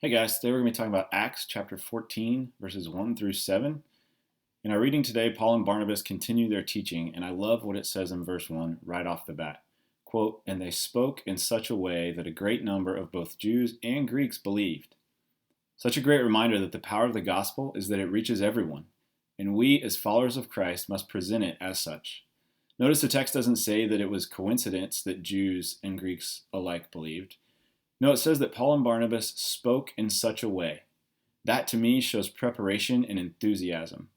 Hey guys, today we're going to be talking about Acts chapter 14, verses 1 through 7. In our reading today, Paul and Barnabas continue their teaching, and I love what it says in verse 1 right off the bat. Quote, "And they spoke in such a way that a great number of both Jews and Greeks believed." Such a great reminder that the power of the gospel is that it reaches everyone, and we, as followers of Christ, must present it as such. Notice the text doesn't say that it was coincidence that Jews and Greeks alike believed. No, it says that Paul and Barnabas spoke in such a way. That to me shows preparation and enthusiasm.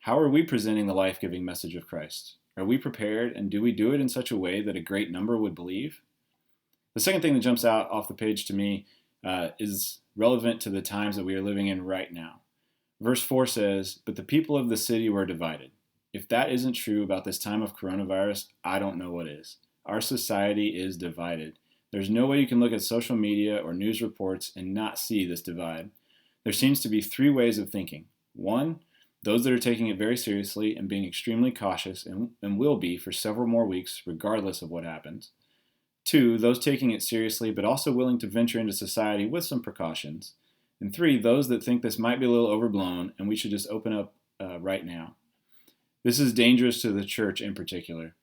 How are we presenting the life-giving message of Christ? Are we prepared, and do we do it in such a way that a great number would believe? The second thing that jumps out off the page to me is relevant to the times that we are living in right now. Verse 4 says, "But the people of the city were divided." If that isn't true about this time of coronavirus, I don't know what is. Our society is divided. There's no way you can look at social media or news reports and not see this divide. There seems to be three ways of thinking. One, those that are taking it very seriously and being extremely cautious and will be for several more weeks regardless of what happens. Two, those taking it seriously but also willing to venture into society with some precautions. And three, those that think this might be a little overblown and we should just open up right now. This is dangerous to the church in particular.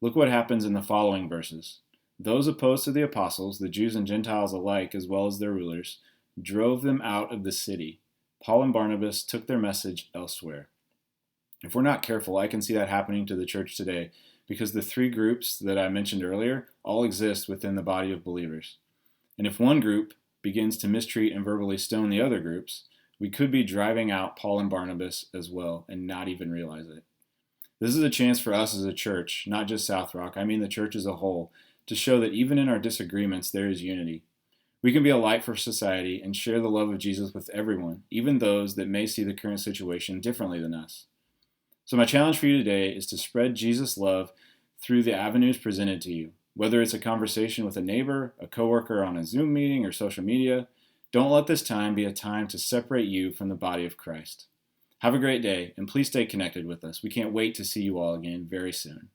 Look what happens in the following verses. Those opposed to the apostles, the Jews and Gentiles alike, as well as their rulers, drove them out of the city. Paul and Barnabas took their message elsewhere. If we're not careful, I can see that happening to the church today because the three groups that I mentioned earlier all exist within the body of believers. And if one group begins to mistreat and verbally stone the other groups, we could be driving out Paul and Barnabas as well and not even realize it. This is a chance for us as a church, not just South Rock, I mean the church as a whole, to show that even in our disagreements, there is unity. We can be a light for society and share the love of Jesus with everyone, even those that may see the current situation differently than us. So my challenge for you today is to spread Jesus' love through the avenues presented to you. Whether it's a conversation with a neighbor, a coworker on a Zoom meeting, or social media, don't let this time be a time to separate you from the body of Christ. Have a great day, and please stay connected with us. We can't wait to see you all again very soon.